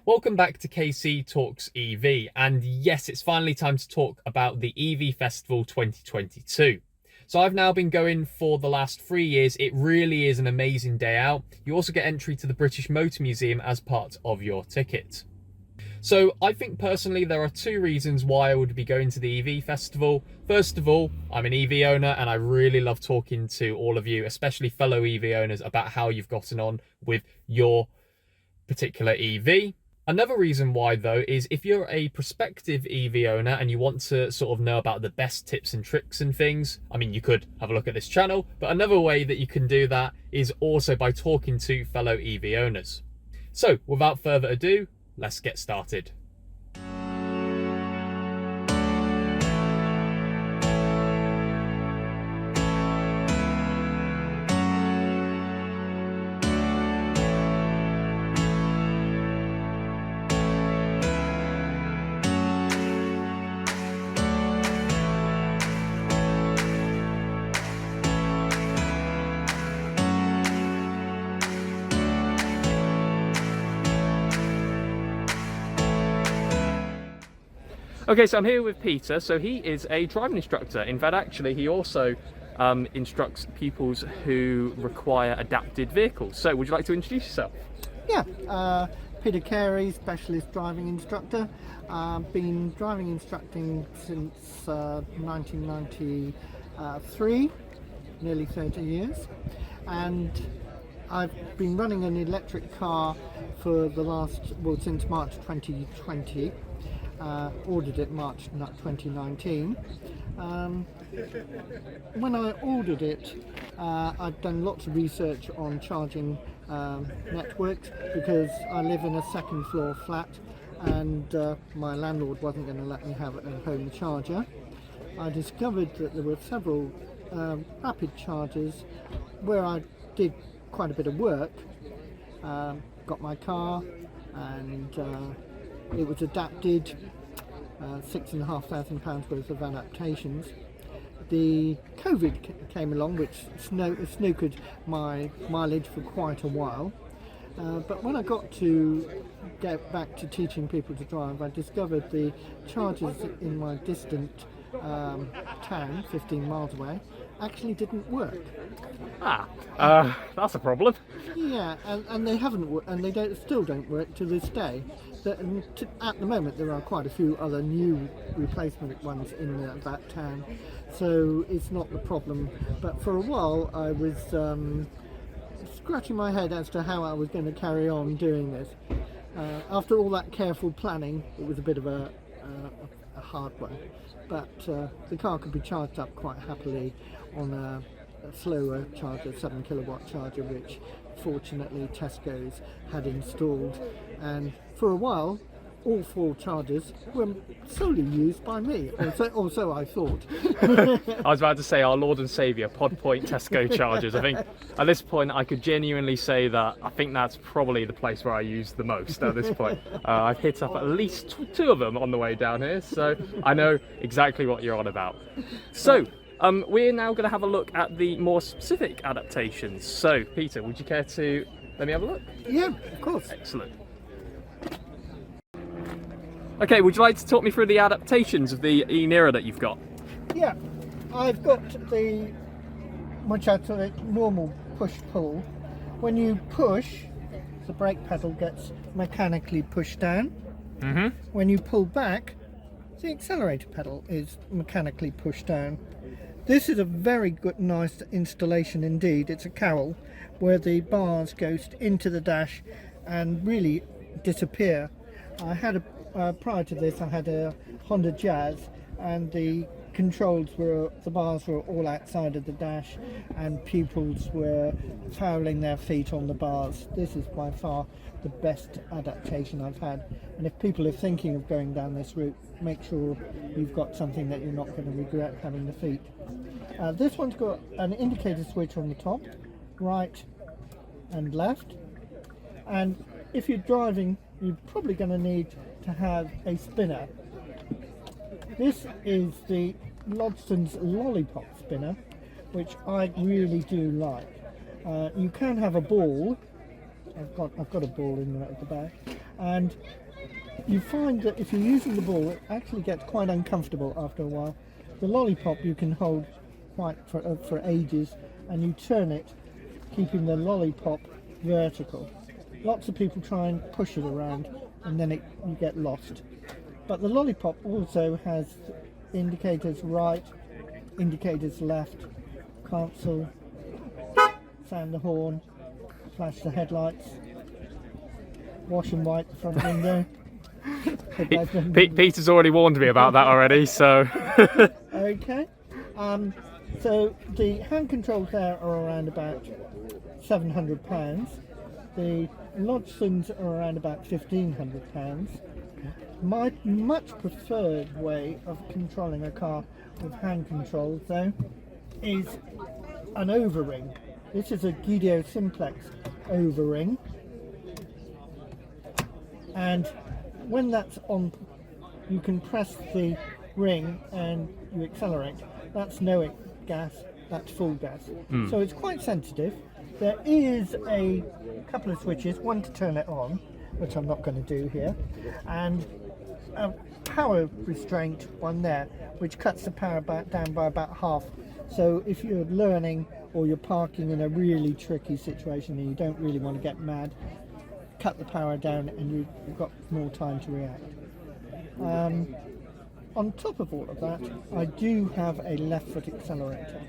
Welcome back to KC Talks EV, and yes, it's finally time to talk about the EV Festival 2022. So I've now been going for the last 3 years. It really is an amazing day out. You also get entry to the British Motor Museum as part of your ticket. So I think personally there are two reasons why I would be going to the EV Festival. First of all, I'm an EV owner and I really love talking to all of you, especially fellow EV owners, about how you've gotten on with your particular EV. Another reason why though is if you're a prospective EV owner and you want to sort of know about the best tips and tricks and things, I mean, you could have a look at this channel, but another way that you can do that is also by talking to fellow EV owners. So without further ado, let's get started. Okay, so I'm here with Peter. So he is a driving instructor. In fact, actually, he also instructs pupils who require adapted vehicles. So would you like to introduce yourself? Yeah, Peter Cary, specialist driving instructor. Been driving instructing since 1993, nearly 30 years. And I've been running an electric car for the last, well, since March 2020. Ordered it March 2019. When I ordered it, I'd done lots of research on charging networks because I live in a second floor flat and my landlord wasn't going to let me have a home charger. I discovered that there were several rapid chargers where I did quite a bit of work. Got my car and it was adapted, £6,500 worth of adaptations. The COVID came along, which snookered my mileage for quite a while. But when I got to get back to teaching people to drive, I discovered the chargers in my distant town, 15 miles away, actually didn't work. That's a problem. Yeah, and they still don't work to this day. At the moment, there are quite a few other new replacement ones in that town, so it's not the problem. But for a while, I was scratching my head as to how I was going to carry on doing this. After all that careful planning, it was a bit of a hard one. But the car could be charged up quite happily on a slower charger, 7 kilowatt charger, which fortunately Tesco's had installed, and for a while all 4 chargers were solely used by me, or so I thought. I was about to say our Lord and Saviour, Pod Point Tesco chargers. I think at this point I could genuinely say that I think that's probably the place where I use the most at this point. I've hit up at least 2 of them on the way down here, so I know exactly what you're on about. So we're now going to have a look at the more specific adaptations. So Peter, would you care to let me have a look? Yeah, of course. Excellent. Okay, would you like to talk me through the adaptations of the Ariya that you've got? Yeah, I've got which I call it normal push-pull. When you push, the brake pedal gets mechanically pushed down. Mm-hmm. When you pull back, the accelerator pedal is mechanically pushed down. This is a very good, nice installation indeed. It's a carol where the bars go into the dash and really disappear. I had prior to this, I had a Honda Jazz, and the bars were all outside of the dash, and pupils were fouling their feet on the bars. This is by far the best adaptation I've had, and if people are thinking of going down this route, make sure you've got something that you're not going to regret having the feet. This one's got an indicator switch on the top, right and left, and if you're driving, you're probably going to need to have a spinner. This is the Lodston's Lollipop spinner, which I really do like. You can have a ball. I've got a ball in at the back, And you find that if you're using the ball, it actually gets quite uncomfortable after a while. The lollipop you can hold quite for ages, and you turn it, keeping the lollipop vertical. Lots of people try and push it around, and then you get lost. But the lollipop also has indicators right, indicators left, cancel, sound the horn, flash the headlights, wash and wipe the front window. Peter's already warned me about that already, so... Okay. So the hand controls there are around about £700. The Lodgsons are around about £1,500. My much preferred way of controlling a car with hand controls, though, is an overring. This is a Guido Simplex overring, and when that's on, you can press the ring and you accelerate. That's no gas, that's full gas. So it's quite sensitive. There is a couple of switches, one to turn it on, which I'm not going to do here, and a power restraint one there, which cuts the power down by about half. So if you're learning or you're parking in a really tricky situation and you don't really want to get mad, cut the power down and you've got more time to react. On top of all of that, I do have a left foot accelerator,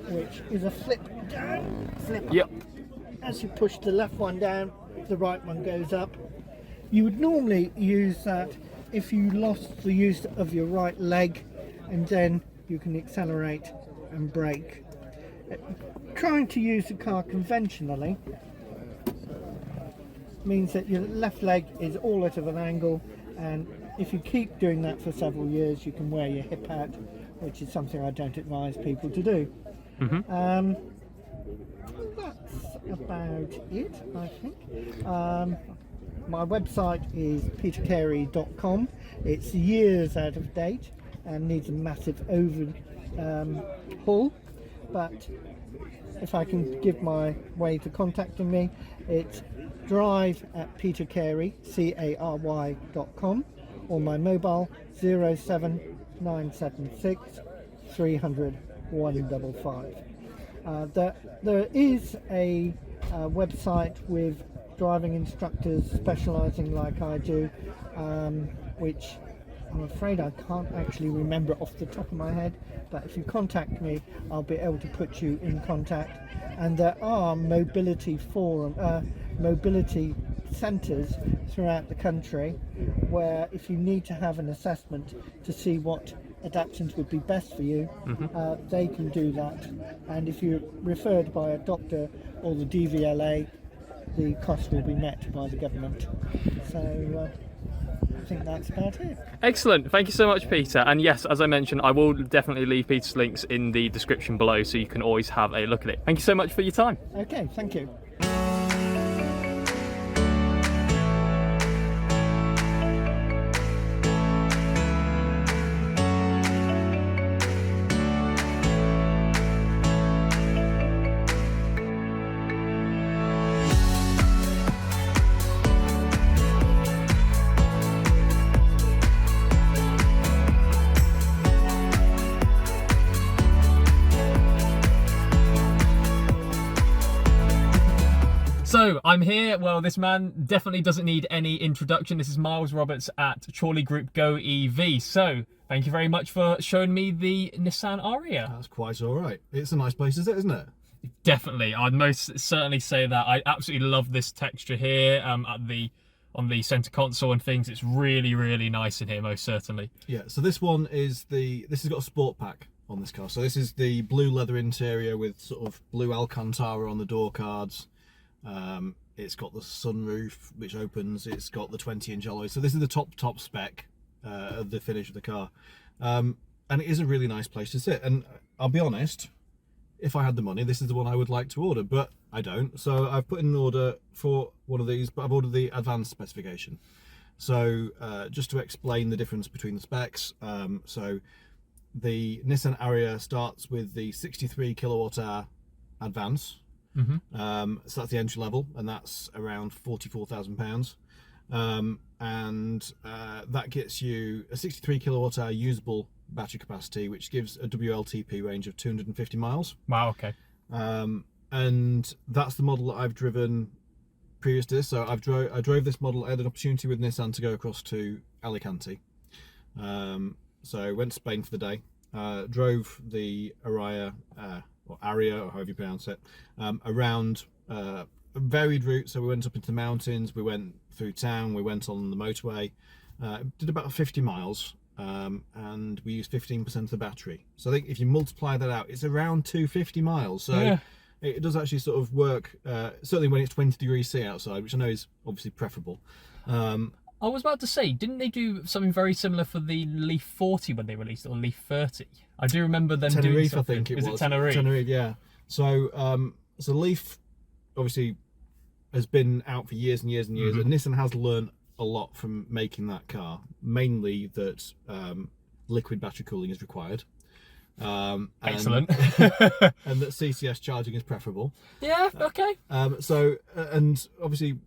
which is a flip down, flip up. Yep. As you push the left one down, the right one goes up. You would normally use that if you lost the use of your right leg, and then you can accelerate and brake. Trying to use the car conventionally means that your left leg is all out of an angle, and if you keep doing that for several years, you can wear your hip out, which is something I don't advise people to do. That's about it, I think. My website is petercary.com. It's years out of date and needs a massive overhaul, but if I can give my way to contacting me, it's drive@petercary.com, or my mobile 07976 300 155. There is a website with driving instructors specialising like I do, which I'm afraid I can't actually remember off the top of my head, but if you contact me, I'll be able to put you in contact. And there are mobility centres throughout the country, where if you need to have an assessment to see what adaptations would be best for you, they can do that. And if you're referred by a doctor or the DVLA, the cost will be met by the government. So I think that's about it. Excellent, thank you so much, Peter. And yes, as I mentioned, I will definitely leave Peter's links in the description below, so you can always have a look at it. Thank you so much for your time. Okay, thank you. So I'm here. Well, this man definitely doesn't need any introduction. This is Miles Roberts at Chorley Group Go EV. So thank you very much for showing me the Nissan Ariya. That's quite all right. It's a nice place, isn't it? Definitely, I'd most certainly say that. I absolutely love this texture here on the center console and things. It's really, really nice in here, most certainly. Yeah. So this one is this has got a sport pack on this car. So this is the blue leather interior with sort of blue Alcantara on the door cards. It's got the sunroof which opens. It's got the 20-inch alloy. So this is the top spec of the finish of the car, and it is a really nice place to sit. And I'll be honest, if I had the money, this is the one I would like to order, but I don't. So I've put in an order for one of these, but I've ordered the advanced specification. So just to explain the difference between the specs, so the Nissan Ariya starts with the 63 kilowatt hour advance. So that's the entry level, and that's around £44,000. and that gets you a 63 kilowatt hour usable battery capacity, which gives a WLTP range of 250 miles. Wow, okay. And that's the model that I've driven previous to this. So I drove this model. I had an opportunity with Nissan to go across to Alicante. So I went to Spain for the day, drove the Ariya, or Ariya, or however you pronounce it, around a varied route. So we went up into the mountains, we went through town, we went on the motorway, did about 50 miles, and we used 15% of the battery. So I think if you multiply that out, it's around 250 miles. So yeah. It does actually sort of work, certainly when it's 20 degrees C outside, which I know is obviously preferable. I was about to say, didn't they do something very similar for the Leaf 40 when they released it, or Leaf 30? I do remember them doing Tenerife, something. I think it was. Is it Tenerife? Tenerife, yeah. So, so Leaf obviously has been out for years and years and years, and Nissan has learned a lot from making that car, mainly that liquid battery cooling is required. Excellent. And that CCS charging is preferable. Yeah, okay. So, and obviously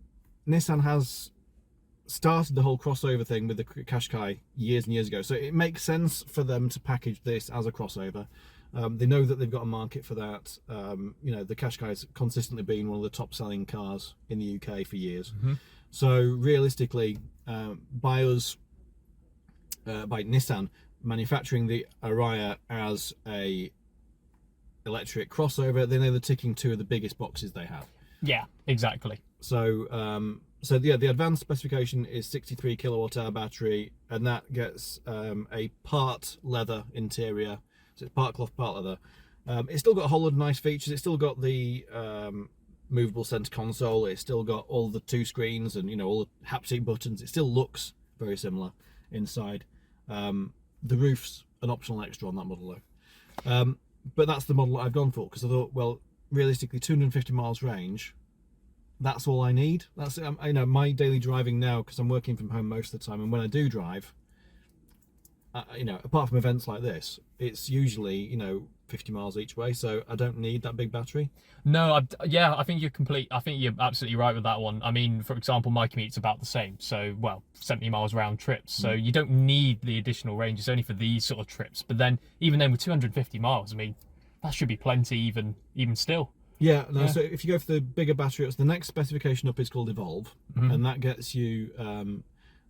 Nissan has started the whole crossover thing with the Qashqai years and years ago, so it makes sense for them to package this as a crossover. They know that they've got a market for that. You know, the Qashqai has consistently been one of the top selling cars in the UK for years. So realistically, by Nissan manufacturing the Ariya as a electric crossover, then they're ticking two of the biggest boxes they have. Yeah, exactly. So so yeah, the advanced specification is 63 kilowatt hour battery, and that gets a part leather interior, so it's part cloth, part leather. It's still got a whole lot of nice features. It's still got the movable center console. It's still got all the two screens and, you know, all the haptic buttons. It still looks very similar inside. The roof's an optional extra on that model though. But that's the model that I've gone for, because I thought, well, realistically, 250 miles range, that's all I need. That's, you know, my daily driving now, because I'm working from home most of the time, and when I do drive, you know, apart from events like this, it's usually, you know, 50 miles each way, so I don't need that big battery. No, yeah, I think you're absolutely right with that one. I mean, for example, my commute's about the same, so, well, 70 miles round trips, so you don't need the additional range. It's only for these sort of trips. But then, even then, with 250 miles, I mean, that should be plenty even still. Yeah, no, so if you go for the bigger battery, the next specification up is called Evolve, and that gets you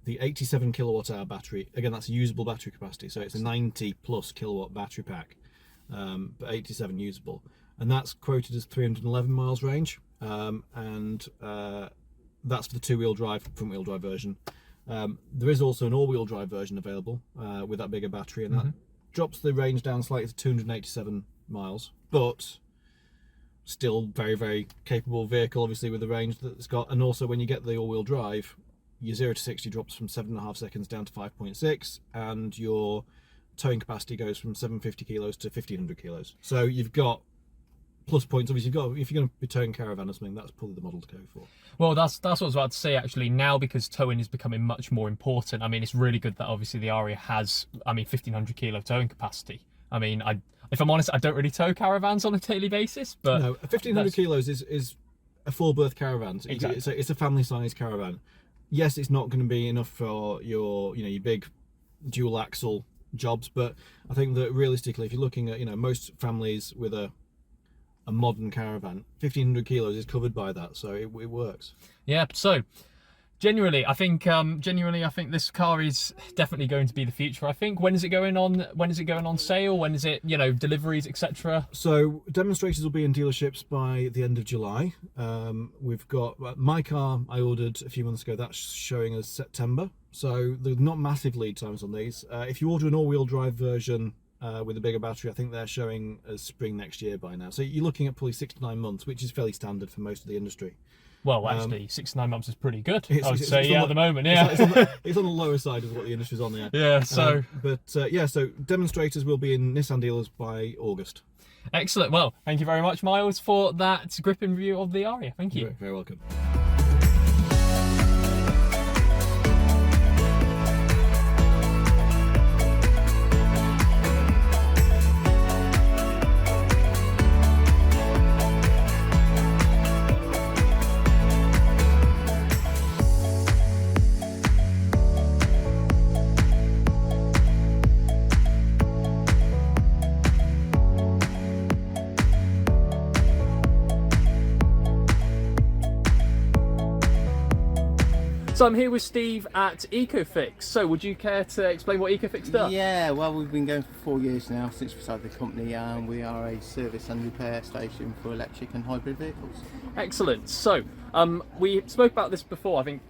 the 87 kilowatt hour battery. Again, that's a usable battery capacity, so it's a 90 plus kilowatt battery pack, but 87 usable, and that's quoted as 311 miles range, and that's for the two-wheel drive, front-wheel drive version. There is also an all-wheel drive version available with that bigger battery, and that drops the range down slightly to 287 miles, but still very, very capable vehicle, obviously, with the range that it's got. And also, when you get the all-wheel drive, your 0 to 60 drops from 7.5 seconds down to 5.6, and your towing capacity goes from 750 kilos to 1500 kilos. So you've got plus points. Obviously, if you're going to be towing caravan or something, that's probably the model to go for. Well, that's what I was about to say, actually. Now, because towing is becoming much more important, I mean, it's really good that obviously the Ariya has, I mean, 1500 kilo towing capacity. I mean, if I'm honest, I don't really tow caravans on a daily basis, but no, 1500 kilos is a full-berth caravan. So exactly. it's a family-sized caravan. Yes, it's not going to be enough for your, you know, your big dual axle jobs, but I think that realistically, if you're looking at, you know, most families with a modern caravan, 1500 kilos is covered by that, so it works. Yeah. So genuinely, I think this car is definitely going to be the future. I think. When is it going on sale? When is it, you know, deliveries, etc.? So demonstrators will be in dealerships by the end of July. We've got my car I ordered a few months ago. That's showing as September. So there's not massive lead times on these. If you order an all-wheel drive version with a bigger battery, I think they're showing as spring next year by now. So you're looking at probably 6 to 9 months, which is fairly standard for most of the industry. Well, actually, 6 to 9 months is pretty good. I would say, at the moment, yeah. It's on the lower side of what the industry's on there. Yeah, so... yeah, so demonstrators will be in Nissan dealers by August. Excellent. Well, thank you very much, Miles, for that gripping review of the Ariya. Thank you. You're very welcome. So I'm here with Steve at Ecofix. So would you care to explain what Ecofix does? Yeah, well, we've been going for 4 years now since we started the company, and we are a service and repair station for electric and hybrid vehicles. Excellent. So we spoke about this before. I think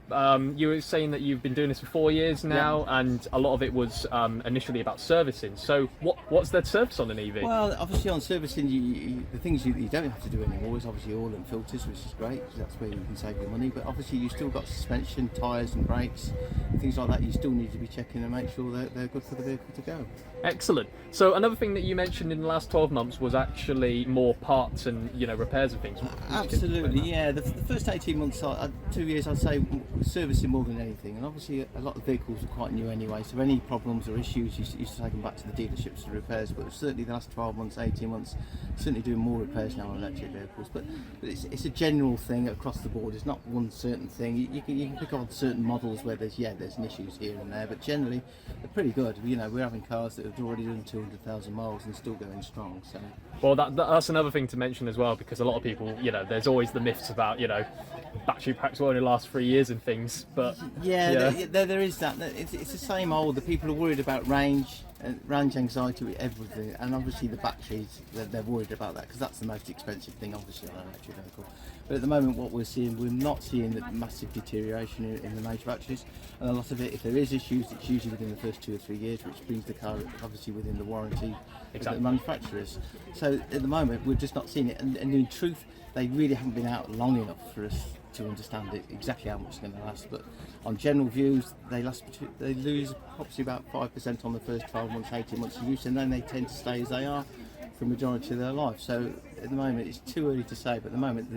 you were saying that you've been doing this for 4 years now, and a lot of it was initially about servicing. So what's their service on an EV? Well, obviously on servicing, the things you don't have to do anymore is obviously oil and filters, which is great, because that's where you can save your money. But obviously you still got suspension, tyres and brakes, things like that. You still need to be checking and make sure that they're good for the vehicle to go. Excellent. So another thing that you mentioned in the last 12 months was actually more parts and repairs and things. Absolutely, yeah. The first 18 months, 2 years, I'd say servicing more than anything. And obviously a lot of vehicles are quite new anyway, so any problems or issues you used to take them back to the dealerships for repairs. But certainly the last 12 months, 18 months, certainly doing more repairs now on electric vehicles. But it's a general thing across the board. It's not one certain thing. You can pick on certain models where there's issues here and there, but generally they're pretty good. We're having cars that have already done 200,000 miles and still going strong. So. Well, that's another thing to mention as well, because a lot of people, there's always the myths about, battery packs will only last 3 years and things, but... There is that. It's the same old. The people are worried about range anxiety with everything, and obviously the batteries, they're worried about that, because that's the most expensive thing, obviously, on an electric vehicle. But at the moment, what we're not seeing the massive deterioration in the major batteries, and a lot of it, if there is issues, it's usually within the first 2 or 3 years, which brings the car obviously within the warranty of the manufacturers. So at the moment, we're just not seeing it, and in truth, they really haven't been out long enough for us to understand exactly how much it's going to last. But on general views, they lose probably about 5% on the first 12 months, 18 months of use, and then they tend to stay as they are for the majority of their life. So at the moment, it's too early to say, but at the moment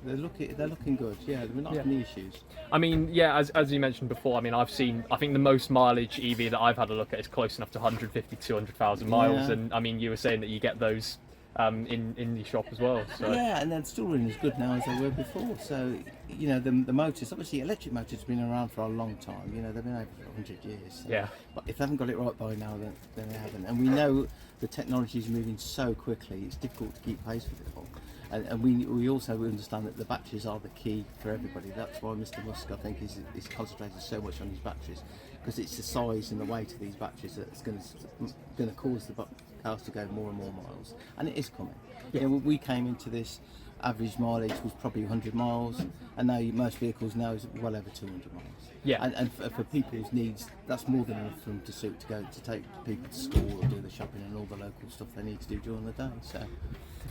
they're looking good. Yeah, we're not having any issues. I mean, yeah, as you mentioned before, I mean, I think the most mileage EV that I've had a look at is close enough to 150, 200,000 miles, and I mean, you were saying that you get those in the shop as well. So. Yeah, and they're still running as good now as they were before. So, the motors, obviously electric motors have been around for a long time. They've been over 100 years. So. Yeah. But if they haven't got it right by now, then they haven't. And we know the technology is moving so quickly, it's difficult to keep pace with it all. And we also understand that the batteries are the key for everybody. That's why Mr. Musk, I think, is concentrated so much on his batteries, because it's the size and the weight of these batteries that's going to cause the cars to go more and more miles, and it is coming. Yeah. We came into this, average mileage was probably 100 miles, and now most vehicles now is well over 200 miles. Yeah. And for people's needs, that's more than enough for them to take people to school or do the shopping and all the local stuff they need to do during the day. So.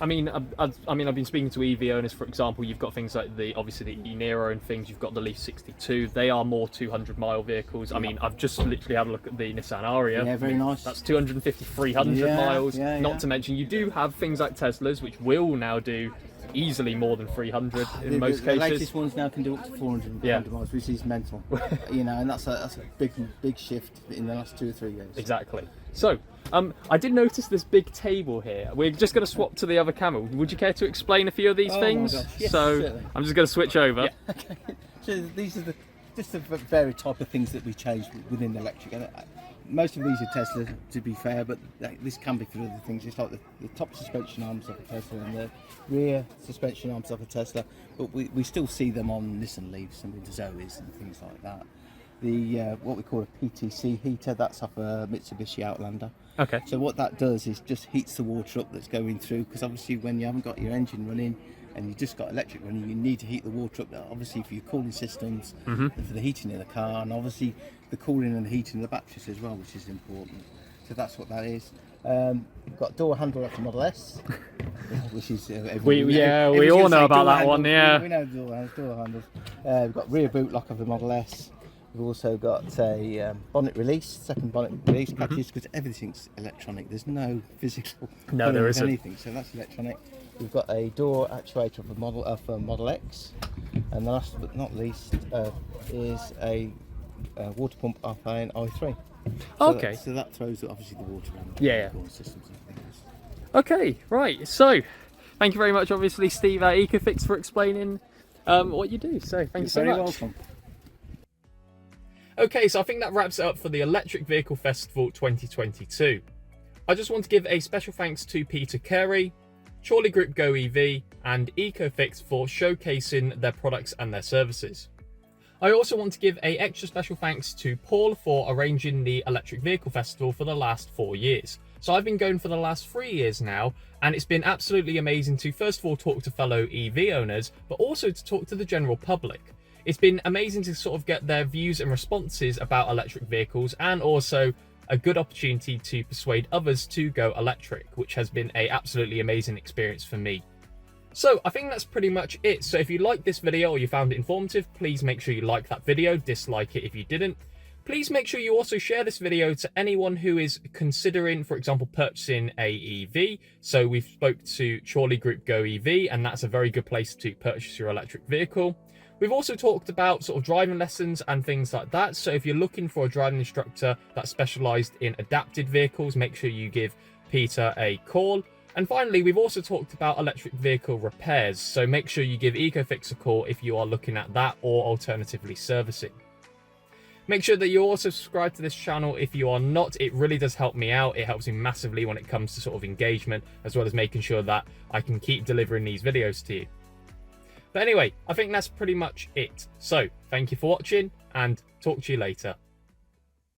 I mean, I've been speaking to EV owners, for example. You've got things like the e-Niro and things. You've got the Leaf 62. They are more 200-mile vehicles. I mean, I've just literally had a look at the Nissan Ariya. Yeah, very nice. That's 250, 300 miles. Not to mention, you do have things like Teslas, which will now do easily more than 300 in most cases. The latest ones now can do up to 400 miles, which is mental. And that's a big shift in the last 2 or 3 years. Exactly. So, I did notice this big table here. We're just going to swap to the other camera. Would you care to explain a few of these things? My gosh. Yes, so, certainly. I'm just going to switch over. Yeah. Okay. So these are just the various type of things that we changed within the electric. And most of these are Tesla, to be fair, but this can be for other things. It's like the top suspension arms of a Tesla and the rear suspension arms of a Tesla, but we still see them on Nissan Leafs and with Zoes and things like that. The what we call a PTC heater, that's off a Mitsubishi Outlander. Okay. So what that does is just heats the water up that's going through, because obviously when you haven't got your engine running and you've just got electric running, you need to heat the water up, obviously for your cooling systems, for the heating of the car, and obviously the cooling and the heating of the batteries as well, which is important. So that's what that is. We've got door handle off the Model S, which is we all know about that one. Yeah, we know door handles. We've got rear boot lock of the Model S. We've also got a bonnet release, second bonnet release package, because everything's electronic. There's no physical there isn't anything, so that's electronic. We've got a door actuator of a Model X, and the last but not least is a water pump off an i3. Okay. So that throws obviously the water around the cooling systems and things. Okay, right. So, thank you very much, obviously, Steve at Ecofix, for explaining what you do. So, thank you so much. You're very welcome. Okay, so I think that wraps it up for the Electric Vehicle Festival 2022. I just want to give a special thanks to Peter Cary, Chorley Group Go EV, and Ecofix for showcasing their products and their services. I also want to give a extra special thanks to Paul for arranging the Electric Vehicle Festival for the last 4 years. So I've been going for the last 3 years now, and it's been absolutely amazing to first of all talk to fellow EV owners, but also to talk to the general public. It's been amazing to sort of get their views and responses about electric vehicles, and also a good opportunity to persuade others to go electric, which has been a absolutely amazing experience for me. So I think that's pretty much it. So if you liked this video or you found it informative, please make sure you like that video, dislike it if you didn't. Please make sure you also share this video to anyone who is considering, for example, purchasing a EV. So we've spoke to Chorley Group Go EV, and that's a very good place to purchase your electric vehicle. We've also talked about sort of driving lessons and things like that. So if you're looking for a driving instructor that's specialised in adapted vehicles, make sure you give Peter a call. And finally, we've also talked about electric vehicle repairs. So make sure you give Ecofix a call if you are looking at that, or alternatively servicing. Make sure that you also subscribe to this channel if you are not. It really does help me out. It helps me massively when it comes to sort of engagement, as well as making sure that I can keep delivering these videos to you. But anyway, I think that's pretty much it. So thank you for watching, and talk to you later.